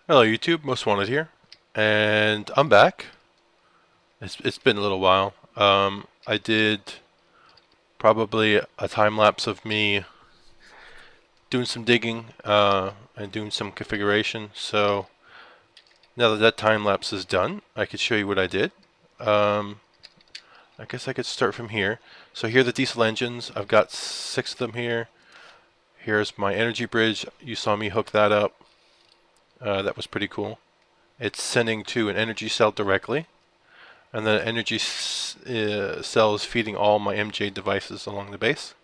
Hello YouTube, Mos7Wan7ed here, and I'm back. It's been a little while. I did probably a time lapse of me doing some digging and doing some configuration. So now that that time lapse is done, I could show you what I did. I guess I could start from here. So here are the diesel engines. I've got 6 of them here. Here's my energy bridge. You saw me hook that up. That was pretty cool. It's sending to an energy cell directly. And the energy cell is feeding all my MJ devices along the base.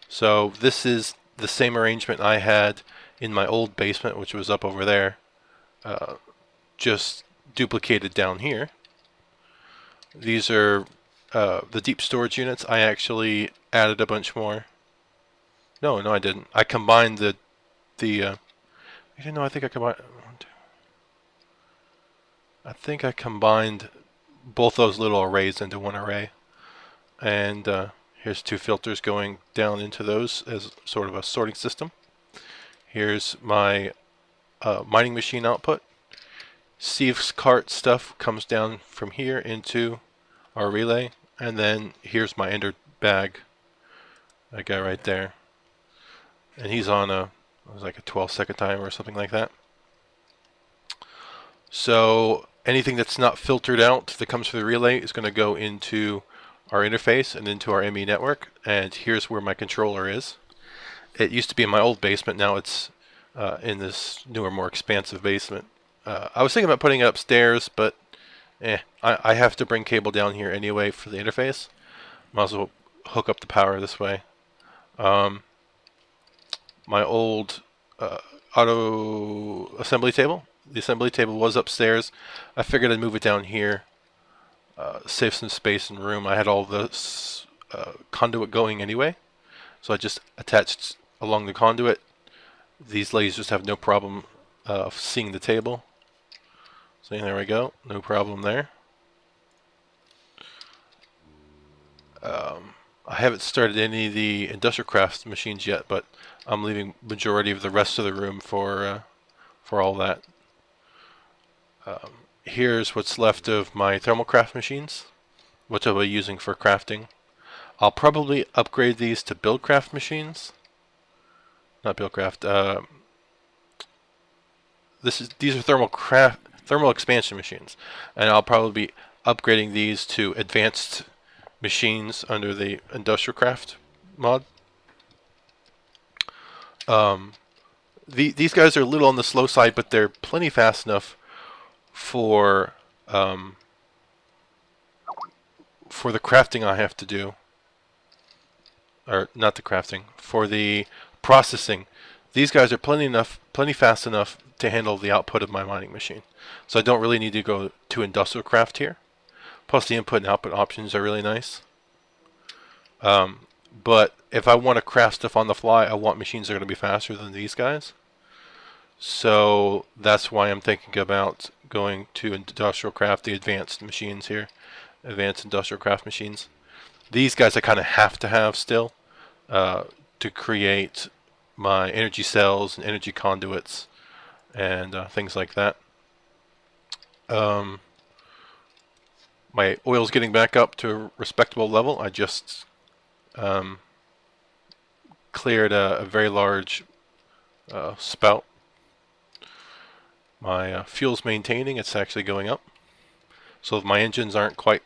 So this is the same arrangement I had in my old basement, which was up over there, just duplicated down here. These are the deep storage units. I actually added a bunch more. No, I didn't. I combined actually, no, I think I combined both those little arrays into one array. And here's 2 filters going down into those as sort of a sorting system. Here's my mining machine output. Steve's cart stuff comes down from here into our relay. And then here's my ender bag. That guy right there. And he's on it was like a 12-second timer or something like that. So anything that's not filtered out that comes through the relay is going to go into our interface and into our ME network. And here's where my controller is. It used to be in my old basement. Now it's in this newer, more expansive basement. I was thinking about putting it upstairs, but I have to bring cable down here anyway for the interface. Might as well hook up the power this way. My old auto assembly table. The assembly table was upstairs. I figured I'd move it down here, save some space and room. I had all this conduit going anyway, so I just attached along the conduit. These lasers have no problem seeing the table. So there we go, no problem there. I haven't started any of the industrial craft machines yet, but I'm leaving majority of the rest of the room for all that. Here's what's left of my thermal craft machines, which I'll be using for crafting. I'll probably upgrade these to buildcraft machines. Not buildcraft. These are thermal expansion machines, and I'll probably be upgrading these to advanced machines under the industrial craft mod. These guys are a little on the slow side, but they're plenty fast enough for the crafting I have to do, or not the crafting, for the processing. These guys are plenty fast enough to handle the output of my mining machine. So I don't really need to go to industrial craft here. Plus the input and output options are really nice. But if I want to craft stuff on the fly, I want machines that are going to be faster than these guys. So that's why I'm thinking about going to industrial craft, the advanced machines here. Advanced industrial craft machines. These guys I kind of have to have still to create my energy cells and energy conduits and things like that. My oil's getting back up to a respectable level. I just cleared a very large spout. My fuel's maintaining. It's actually going up. So my engines aren't quite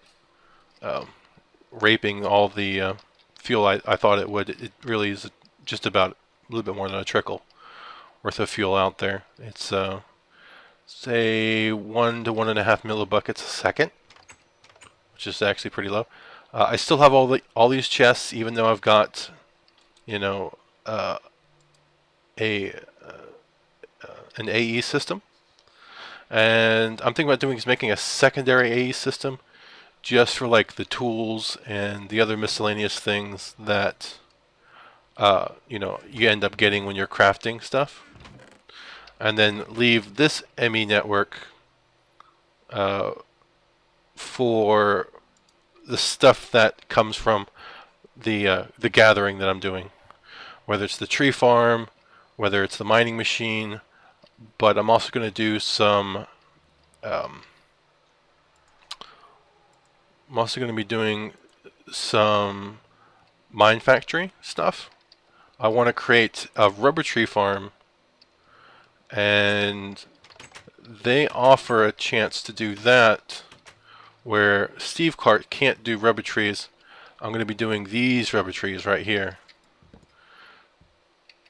raping all the fuel I thought it would. It really is just about a little bit more than a trickle worth of fuel out there. It's say 1 to 1.5 millibuckets a second, which is actually pretty low. I still have all these chests, even though I've got, you know, an AE system. And I'm thinking about making a secondary AE system just for like the tools and the other miscellaneous things that you end up getting when you're crafting stuff. And then leave this ME network for the stuff that comes from the gathering that I'm doing, whether it's the tree farm, whether it's the mining machine, but I'm also going to do some. I'm also going to be doing some MineFactory stuff. I want to create a rubber tree farm, and they offer a chance to do that where Steve Clark can't do rubber trees. I'm going to be doing these rubber trees right here.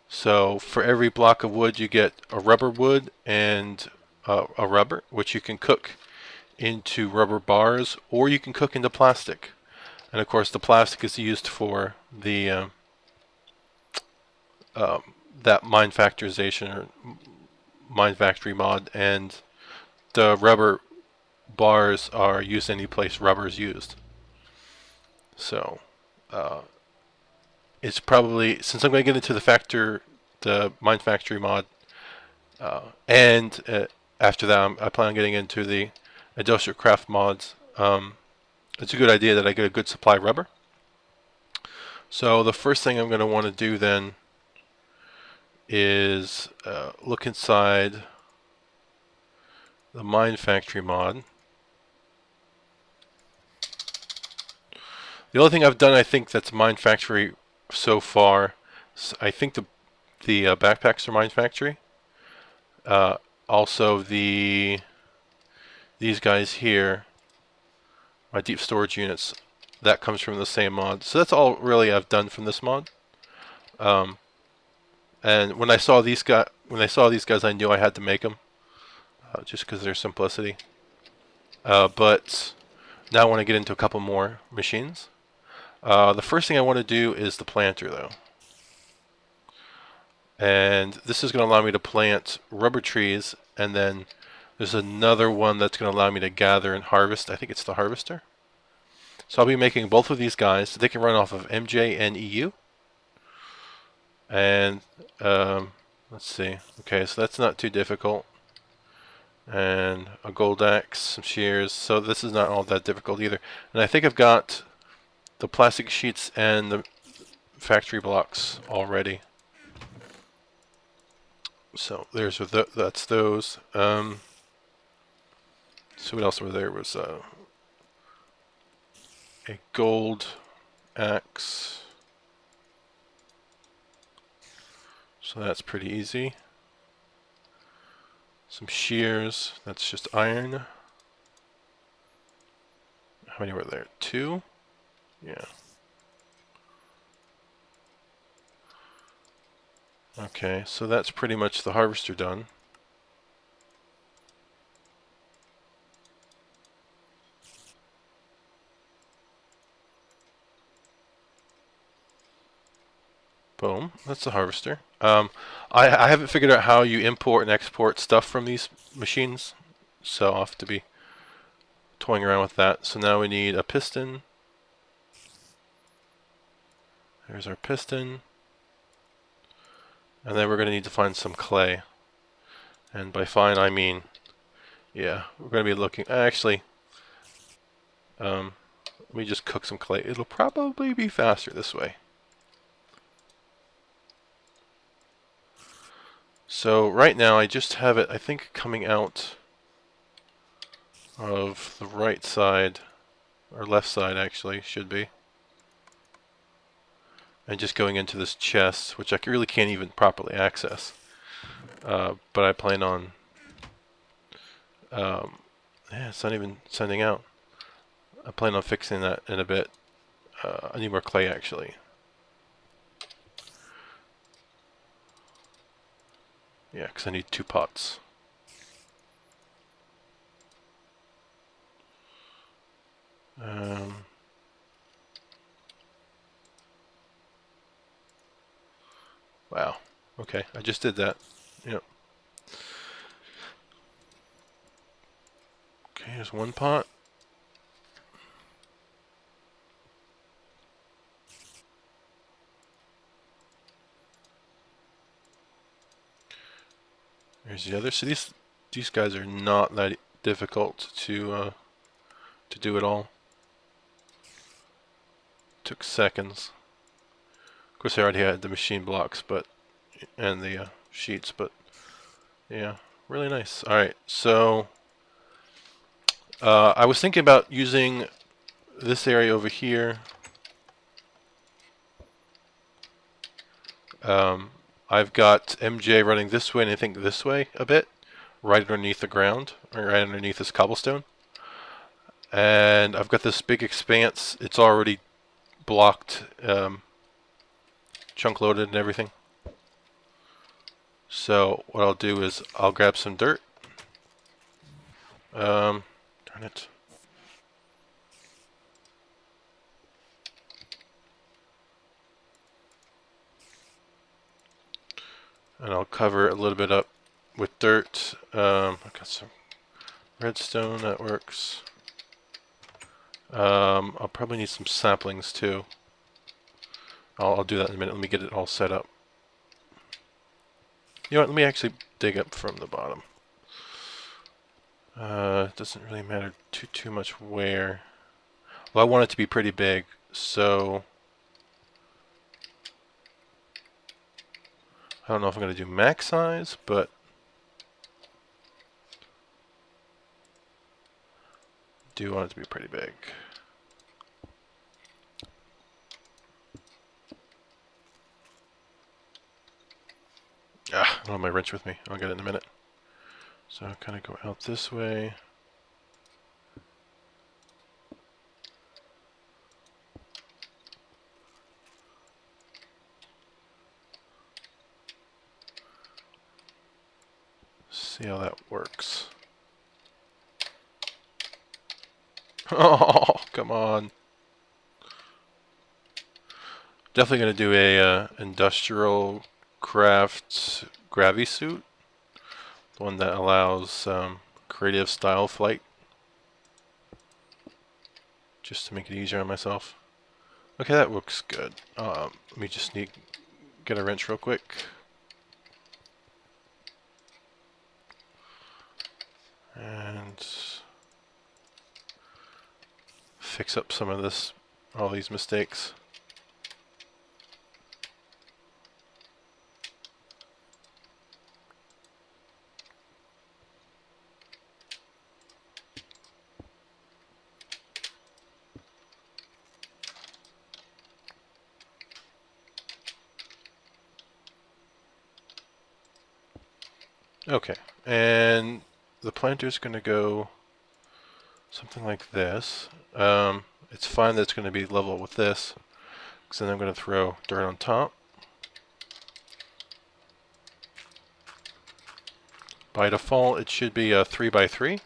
So for every block of wood you get a rubber wood and a rubber, which you can cook into rubber bars or you can cook into plastic. And of course the plastic is used for the that MineFactorization or MineFactory mod, and the rubber bars are used any place rubber is used. So it's probably, since I'm going to get into the MineFactory mod, and after that I plan on getting into the industrial craft mods. It's a good idea that I get a good supply of rubber. So the first thing I'm going to want to do then is look inside the MineFactory mod. The only thing I've done, I think, that's MineFactory so far, I think the backpacks are MineFactory. Also these guys here, my deep storage units, that comes from the same mod. So that's all really I've done from this mod. And when I saw these guys, I knew I had to make them, just because of their simplicity. But now I want to get into a couple more machines. The first thing I want to do is the planter, though. And this is going to allow me to plant rubber trees, and then there's another one that's going to allow me to gather and harvest. I think it's the harvester. So I'll be making both of these guys. They can run off of MJ and EU. And let's see. Okay, so that's not too difficult. And a gold axe, some shears. So this is not all that difficult either. And I think I've got the plastic sheets and the factory blocks already. So there's that's those. So what else were there? Was a gold axe. So that's pretty easy. Some shears. That's just iron. How many were there? 2? Yeah. Okay, so that's pretty much the harvester done. Boom, that's the harvester. I haven't figured out how you import and export stuff from these machines, so I'll have to be toying around with that. So now we need a piston. There's our piston. And then we're going to need to find some clay. And by find, I mean, yeah, we're going to be looking, actually, let me just cook some clay. It'll probably be faster this way. So right now I just have it, I think, coming out of the right side, or left side actually, should be. And just going into this chest, which I really can't even properly access. But I plan on, yeah, it's not even sending out. I plan on fixing that in a bit. I need more clay actually. Yeah, because I need 2 pots. Wow. Okay, I just did that. Yep. Okay, here's 1 pot. Here's the other. So these guys are not that difficult to do it all. Took seconds. Of course, I already had the machine blocks, and the sheets, but yeah. really nice. All right, so I was thinking about using this area over here. I've got MJ running this way and I think this way a bit, right underneath the ground, or right underneath this cobblestone. And I've got this big expanse. It's already blocked, chunk loaded and everything. So what I'll do is I'll grab some dirt. Darn it. And I'll cover a little bit up with dirt. I've got some redstone, that works. I'll probably need some saplings too. I'll do that in a minute. Let me get it all set up. You know what, let me actually dig up from the bottom. It doesn't really matter too much where. Well, I want it to be pretty big, so I don't know if I'm going to do max size, but do want it to be pretty big. I don't have my wrench with me. I'll get it in a minute. So I'll kind of go out this way. See how that works. Oh, come on. Definitely going to do a industrial craft gravity suit. The one that allows creative style flight. Just to make it easier on myself. Okay, that looks good. Let me just get a wrench real quick. And fix up some of all these mistakes. Okay, and the planter's going to go something like this. It's fine that it's going to be level with this, because then I'm going to throw dirt on top. By default, it should be a 3x3.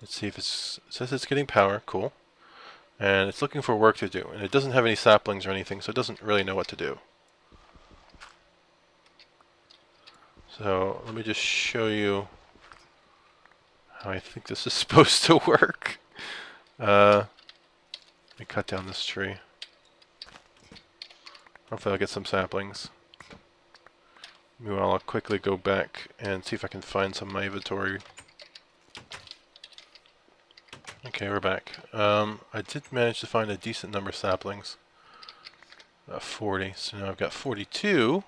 Let's see if it says it's getting power. Cool. And it's looking for work to do. And it doesn't have any saplings or anything, so it doesn't really know what to do. So let me just show you how I think this is supposed to work. Let me cut down this tree. Hopefully I'll get some saplings. Meanwhile, I'll quickly go back and see if I can find some in my inventory. Okay, we're back. I did manage to find a decent number of saplings. 40, so now I've got 42.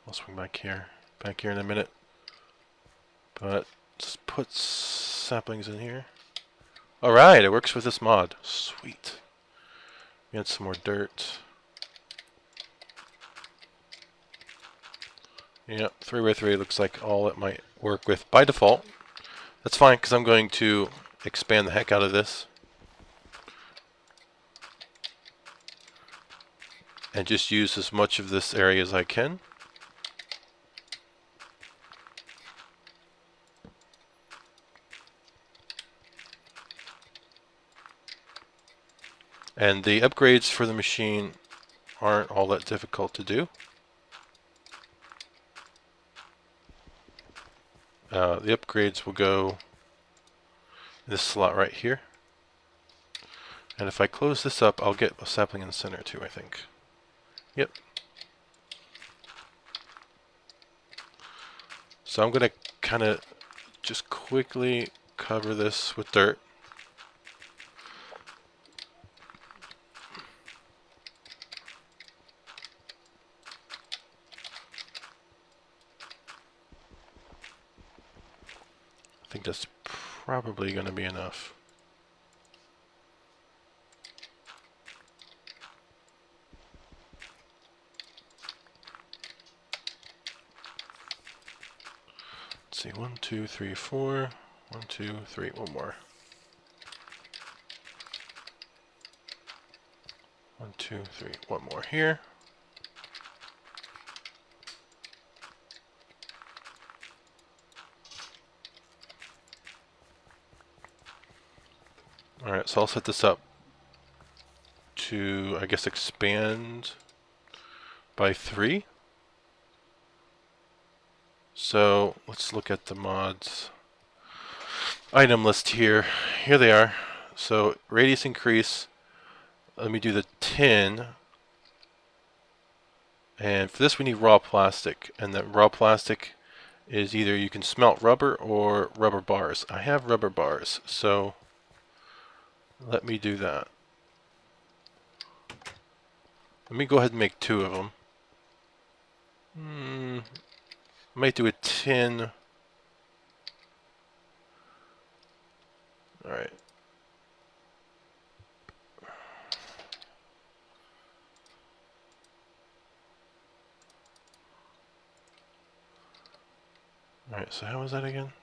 I'll swing back here in a minute. But let's put saplings in here. Alright, it works with this mod. Sweet. We had some more dirt. Yep, 3x3 looks like all it might work with by default. That's fine, because I'm going to expand the heck out of this. And just use as much of this area as I can. And the upgrades for the machine aren't all that difficult to do. The upgrades will go in this slot right here. And if I close this up, I'll get a sapling in the center too, I think. Yep. So I'm going to kind of just quickly cover this with dirt. think that's probably going to be enough. Let's see, 1, 2, 3, 4. 1, 2, 3, one more. 1, 2, 3, one more here. Alright, so I'll set this up to, I guess, expand by 3. So let's look at the mods item list here. Here they are. So radius increase, let me do the tin. And for this we need raw plastic, and that raw plastic is either you can smelt rubber or rubber bars. I have rubber bars, so let me do that. Let me go ahead and make 2 of them. I might do a tin. Alright. Alright, so how was that again?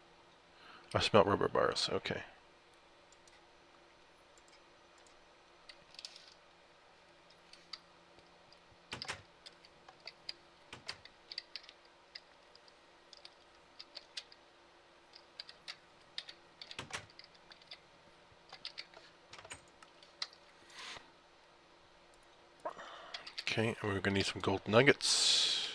I smelt rubber bars, okay. Okay, and we're going to need some gold nuggets.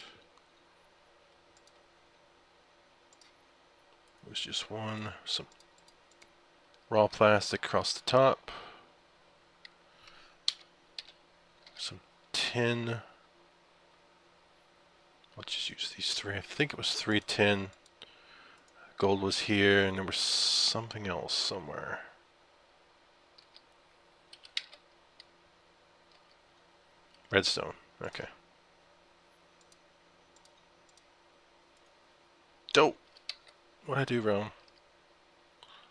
There's just one. Some raw plastic across the top. Some tin. Let's just use these 3. I think it was 3 tin. Gold was here, and there was something else somewhere. Redstone. Okay. Dope. What'd I do wrong?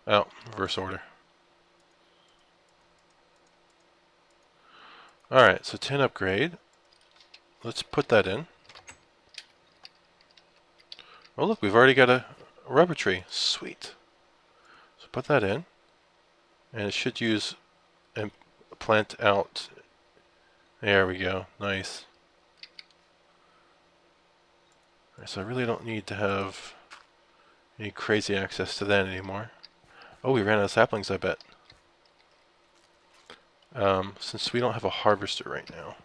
Oh, reverse order. Alright, so 10 upgrade. Let's put that in. Oh look, we've already got a rubber tree. Sweet. So put that in. And it should use and plant out. There we go. Nice. Alright, so I really don't need to have any crazy access to that anymore. Oh, we ran out of saplings, I bet. Since we don't have a harvester right now.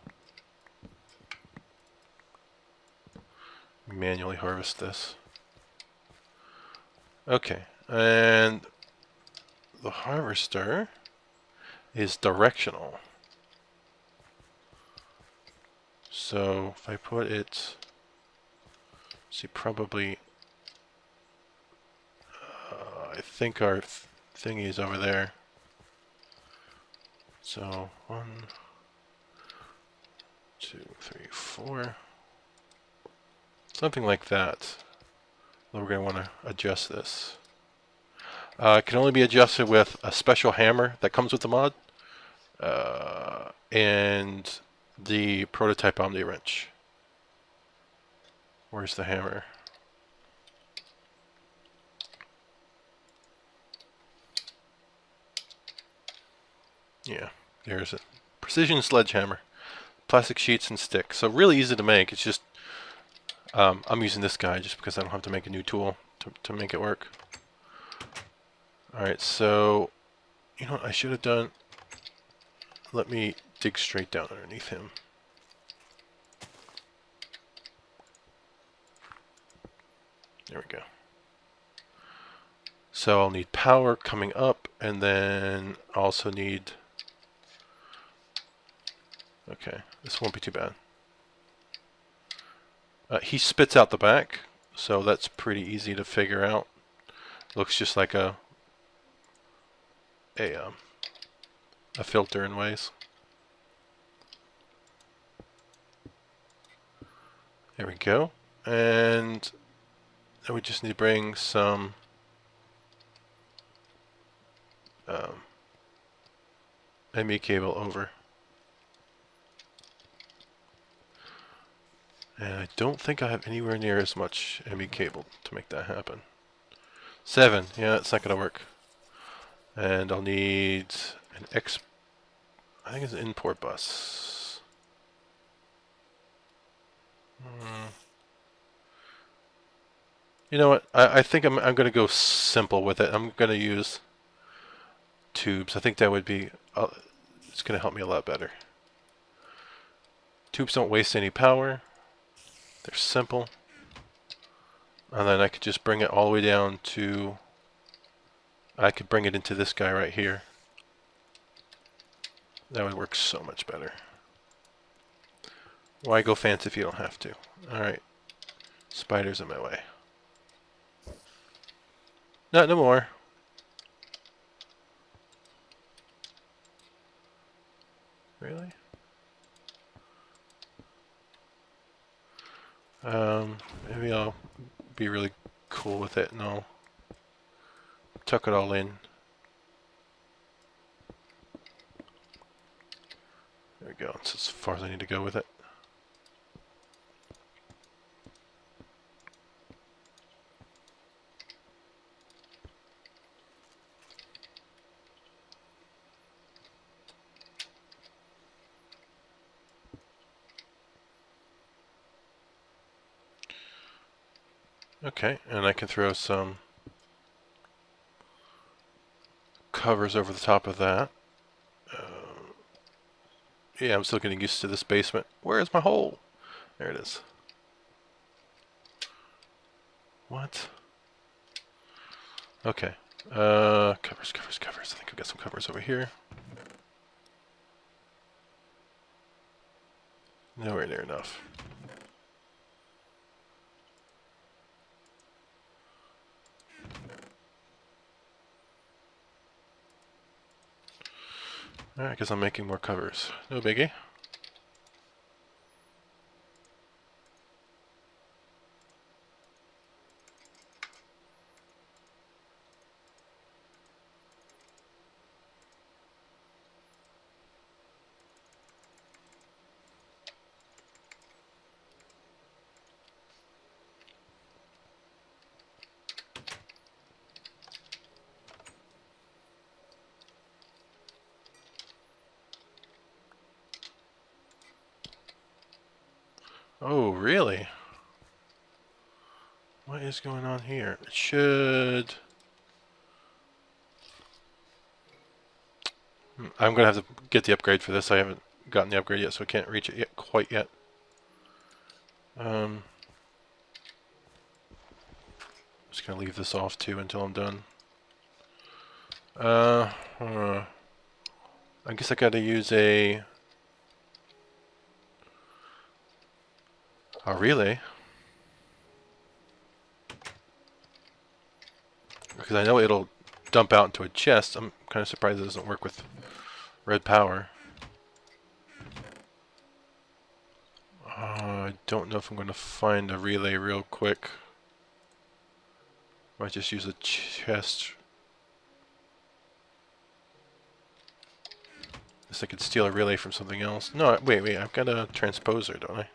Manually harvest this. Okay, and the harvester is directional. So if I put it, see, probably, I think our thingy is over there. So 1, 2, 3, 4, something like that. We're going to want to adjust this. It can only be adjusted with a special hammer that comes with the mod, and the prototype Omni wrench. Where's the hammer? Yeah, there's it. Precision sledgehammer. Plastic sheets and sticks. So really easy to make. It's just, I'm using this guy just because I don't have to make a new tool to make it work. Alright, so, you know what I should have done? Let me dig straight down underneath him. There we go. So I'll need power coming up, and then also need... Okay, this won't be too bad. He spits out the back, so that's pretty easy to figure out. Looks just like a filter in ways. There we go. And then we just need to bring some ME cable over. And I don't think I have anywhere near as much ME cable to make that happen. 7, yeah, it's not going to work. And I'll need an I think it's an import bus. You know what? I think I'm going to go simple with it. I'm going to use tubes. I think that would be, it's going to help me a lot better. Tubes don't waste any power. They're simple. And then I could just bring it all the way down to, I could bring it into this guy right here. That would work so much better. Why go fancy if you don't have to? Alright. Spiders in my way. Not no more. Really? Maybe I'll be really cool with it and I'll tuck it all in. There we go. That's as far as I need to go with it. Okay, and I can throw some covers over the top of that. Yeah, I'm still getting used to this basement. Where's my hole? There it is. What? Okay. Covers. I think I've got some covers over here. Nowhere near enough. Alright, I guess I'm making more covers. No biggie. Oh, really? What is going on here? It should... I'm going to have to get the upgrade for this. I haven't gotten the upgrade yet, so I can't reach it yet, quite yet. Just going to leave this off too until I'm done. I guess I got to use a relay. Because I know it'll dump out into a chest. I'm kind of surprised it doesn't work with red power. I don't know if I'm going to find a relay real quick. Might just use a chest. Guess I could steal a relay from something else. No, wait, I've got a transposer, don't I?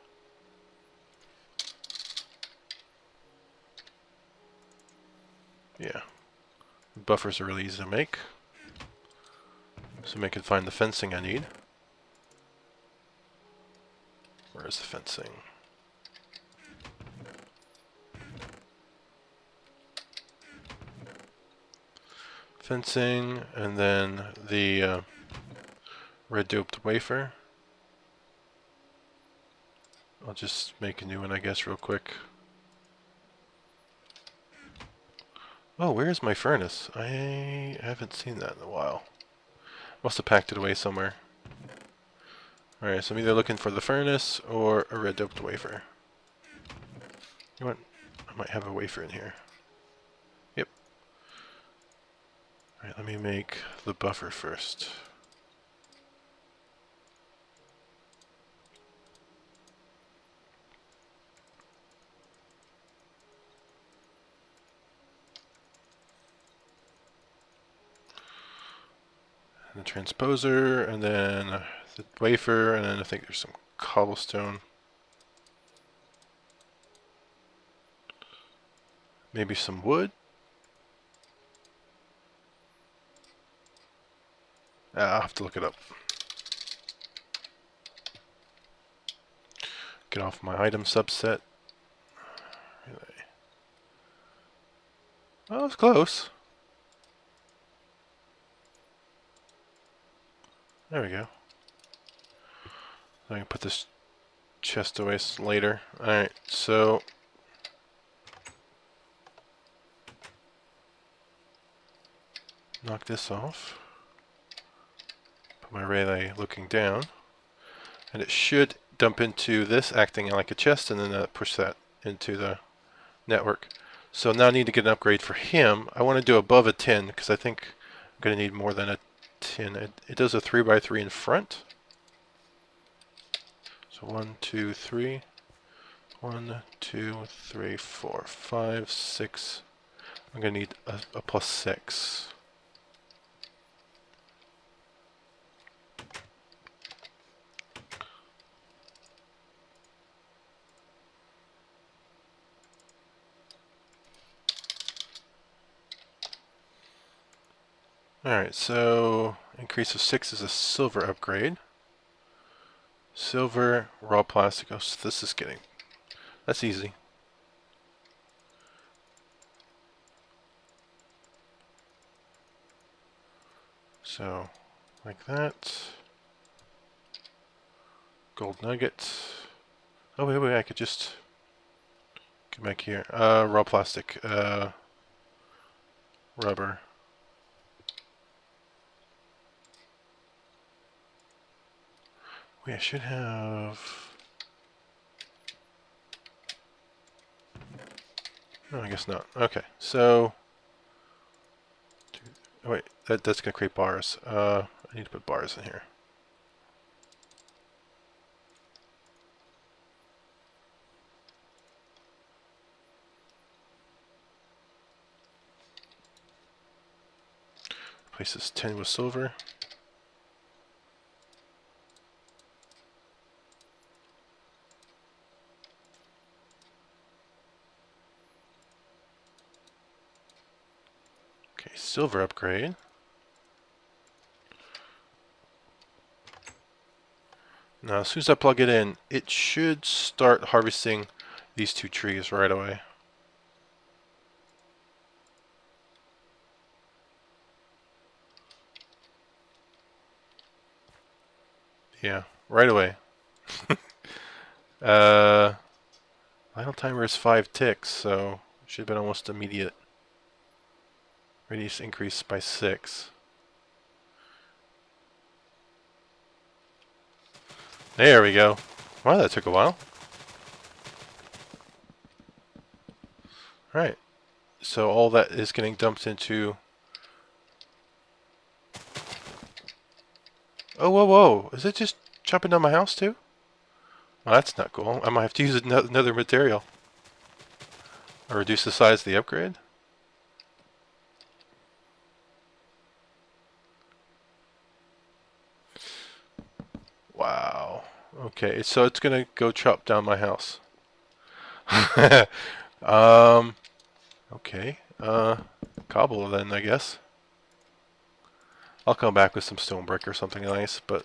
Yeah. Buffers are really easy to make. So I can find the fencing I need. Where is the fencing? Fencing, and then the red doped wafer. I'll just make a new one, I guess, real quick. Oh, where's my furnace? I haven't seen that in a while. Must have packed it away somewhere. Alright, so I'm either looking for the furnace or a red doped wafer. You know what? I might have a wafer in here. Yep. Alright, let me make the buffer first. And the transposer, and then the wafer, and then I think there's some cobblestone. Maybe some wood. I'll have to look it up. Get off my item subset. Oh, it's close. There we go. I can put this chest away later. Alright, so knock this off. Put my relay looking down. And it should dump into this acting like a chest, and then push that into the network. So now I need to get an upgrade for him. I want to do above a 10 because I think I'm going to need more than a 10. It does a 3x3 in front. So 1, 2, 3. 1, 2, 3, 4, 5, 6. I'm going to need a +6. Alright, so increase of 6 is a silver upgrade. Silver, raw plastic. Oh, so this is getting... That's easy. So, like that. Gold nugget. Oh, wait, I could just... Get back here. Raw plastic. Rubber. Wait, I should have... No, I guess not. Okay, so... Oh, wait, that's going to create bars. I need to put bars in here. Replace this 10 with silver. Okay, silver upgrade. Now, as soon as I plug it in, it should start harvesting these 2 trees right away. Yeah, right away. Idle timer is 5 ticks, so it should have been almost immediate. Radius increase by 6. There we go. Wow, that took a while. Alright. So all that is getting dumped into... Oh, whoa. Is it just chopping down my house too? Well, that's not cool. I might have to use another material. Or reduce the size of the upgrade. Wow. Okay, so it's gonna go chop down my house. Okay. Cobble then, I guess. I'll come back with some stone brick or something nice, but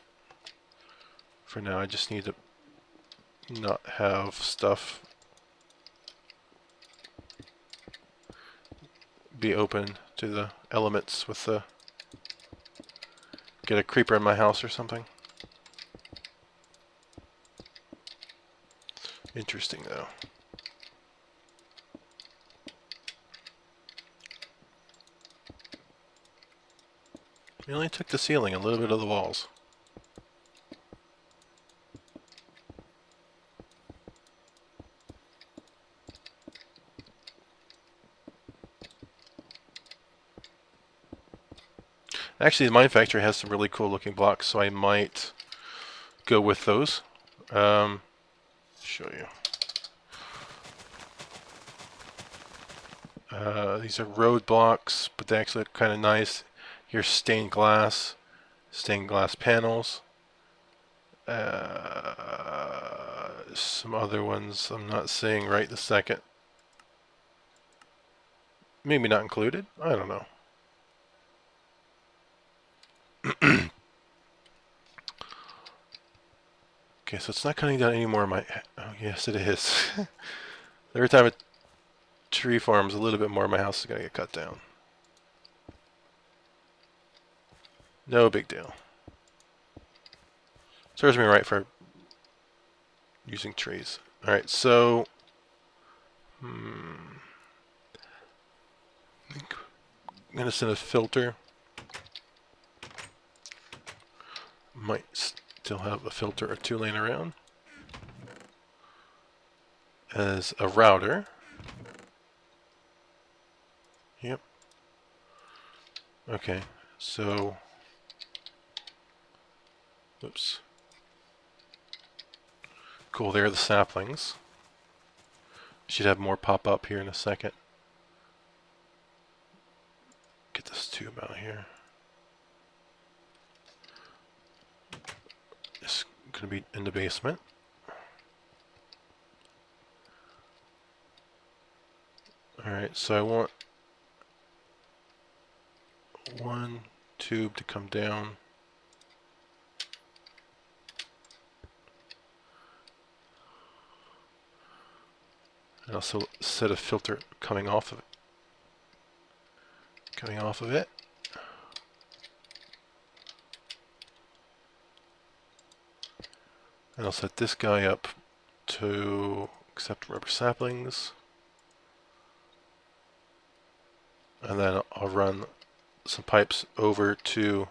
for now I just need to not have stuff be open to the elements with the... Get a creeper in my house or something. Interesting though. We only took the ceiling, a little bit of the walls. Actually, the MineFactory has some really cool looking blocks, so I might go with those. Show you. These are road blocks, but they actually look kind of nice. Here's stained glass, stained glass panels. Some other ones I'm not seeing right this second. Maybe not included. I don't know. Okay, so it's not cutting down any more of my... Oh, yes, it is. Every time a tree farms, a little bit more of my house is going to get cut down. No big deal. Serves me right for using trees. Alright, so... I think I'm going to send a filter. Might still have a filter or two laying around. As a router. Yep. Okay, so... Oops. Cool, there are the saplings. Should have more pop up here in a second. Get this tube out here. It's going to be in the basement. Alright, so I want one tube to come down. And also set a filter coming off of it. Coming off of it. And I'll set this guy up to accept rubber saplings. And then I'll run some pipes over to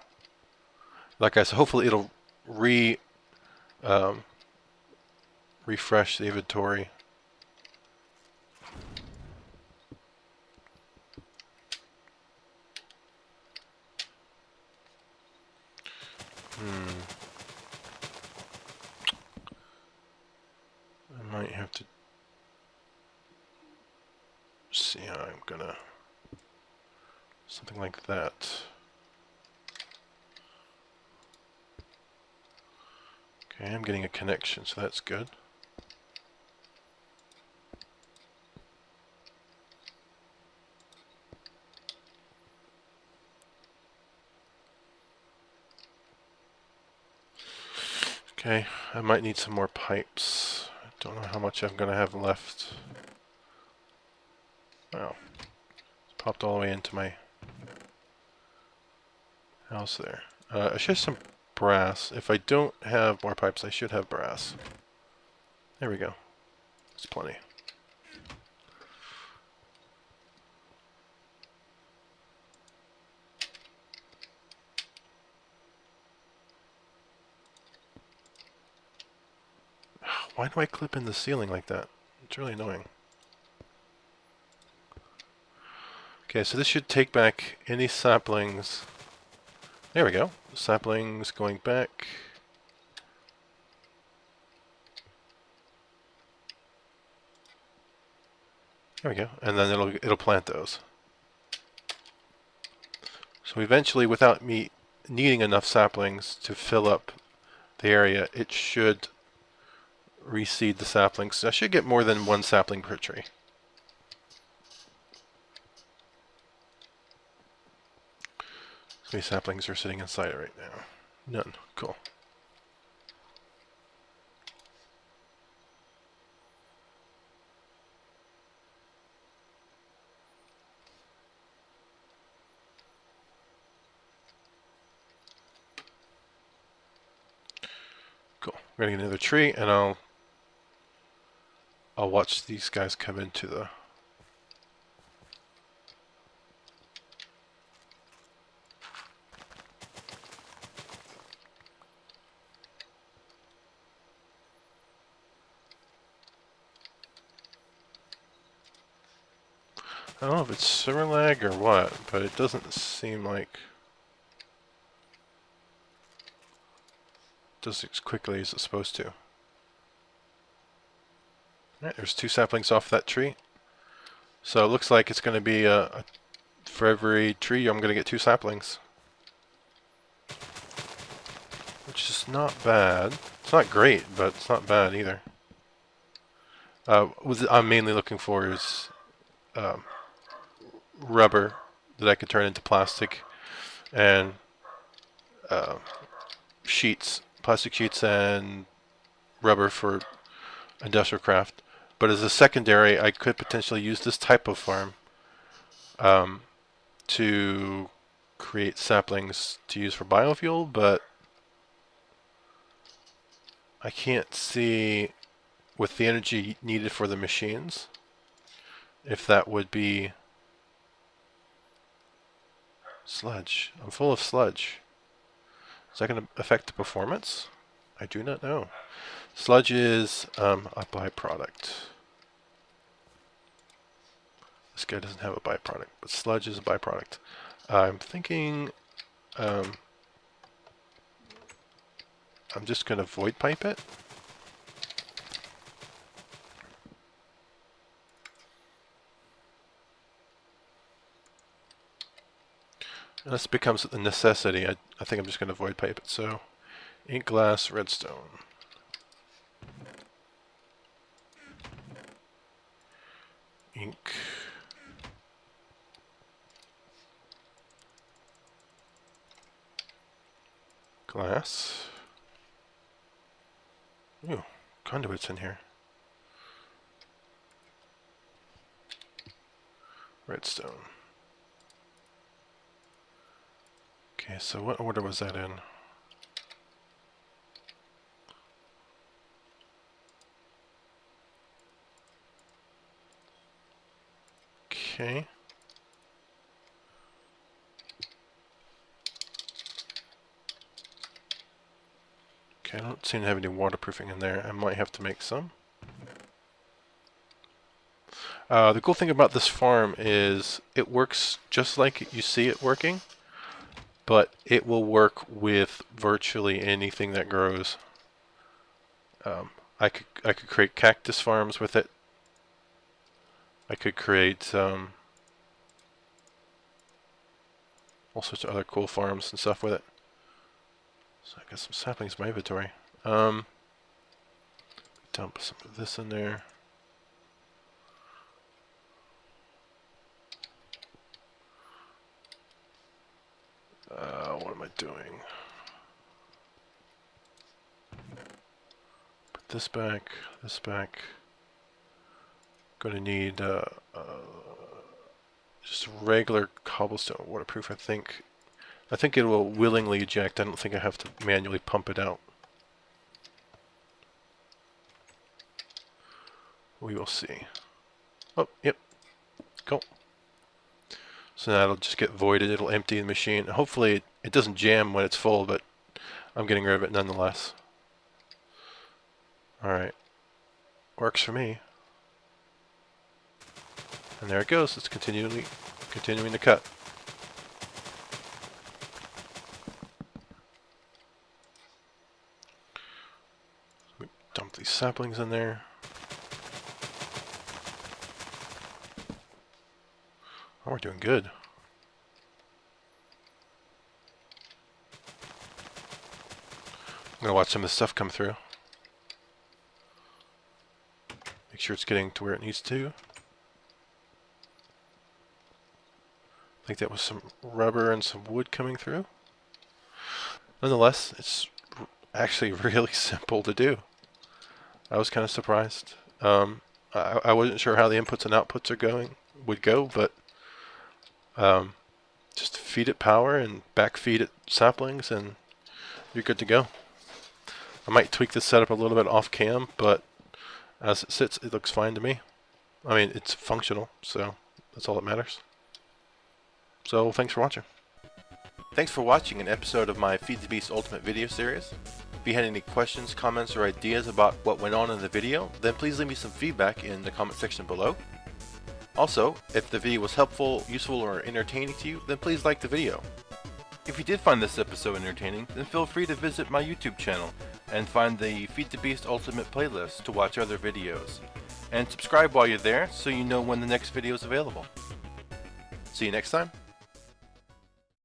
that guy. So hopefully it'll refresh the inventory. I might have to see how I'm gonna... Something like that. Okay, I'm getting a connection, so that's good. Okay, I might need some more pipes. I don't know how much I'm going to have left. Wow. It's popped all the way into my house there. I should have some brass. If I don't have more pipes, I should have brass. There we go. That's plenty. Why do I clip in the ceiling like that? It's really annoying. Okay, so this should take back any saplings. There we go. Saplings going back. There we go. And then it'll plant those. So eventually, without me needing enough saplings to fill up the area, it should reseed the saplings. So I should get more than one sapling per tree. How many saplings are sitting inside it right now? None. Cool. Cool. We're gonna get another tree, and I'll watch these guys come into the... I don't know if it's server lag or what, but it doesn't seem like it does as quickly as it's supposed to. Alright, there's 2 saplings off that tree. So it looks like it's going to be for every tree I'm going to get 2 saplings. which is not bad. It's not great, but it's not bad either. What I'm mainly looking for is rubber that I could turn into plastic, and sheets, plastic sheets and rubber for industrial craft. But as a secondary, I could potentially use this type of farm to create saplings to use for biofuel, but I can't see, with the energy needed for the machines, if that would be sludge. I'm full of sludge. Is that going to affect the performance? I do not know. Sludge is a byproduct. This guy doesn't have a byproduct, but sludge is a byproduct. I'm thinking I'm just going to void pipe it. And this becomes a necessity. I think I'm just going to void pipe it. So, ink, glass, redstone. Ink. Glass. Ooh, conduits in here. Redstone. Okay, so what order was that in? Okay. Okay, I don't seem to have any waterproofing in there. I might have to make some. The cool thing about this farm is it works just like you see it working, but it will work with virtually anything that grows. I could create cactus farms with it. I could create all sorts of other cool farms and stuff with it. So I got some saplings in my inventory. Dump some of this in there. What am I doing? Put this back, this back. Going to need just regular cobblestone waterproof, I think. I think it will willingly eject. I don't think I have to manually pump it out. We will see. Oh, yep. Cool. So now it'll just get voided. It'll empty the machine. Hopefully it doesn't jam when it's full, but I'm getting rid of it nonetheless. Alright. Works for me. And there it goes. It's continuing to cut. Dump these saplings in there. Oh, we're doing good. I'm gonna watch some of this stuff come through. Make sure it's getting to where it needs to. I think that was some rubber and some wood coming through. Nonetheless, it's actually really simple to do. I was kind of surprised. I wasn't sure how the inputs and outputs would go, but just feed it power and backfeed it saplings and you're good to go. I might tweak this setup a little bit off cam, but as it sits, it looks fine to me. I mean, it's functional, so that's all that matters. So thanks for watching. Thanks for watching an episode of my Feed the Beast Ultimate video series. If you had any questions, comments, or ideas about what went on in the video, then please leave me some feedback in the comment section below. Also, if the video was helpful, useful, or entertaining to you, then please like the video. If you did find this episode entertaining, then feel free to visit my YouTube channel and find the Feed the Beast Ultimate playlist to watch other videos. And subscribe while you're there so you know when the next video is available. See you next time.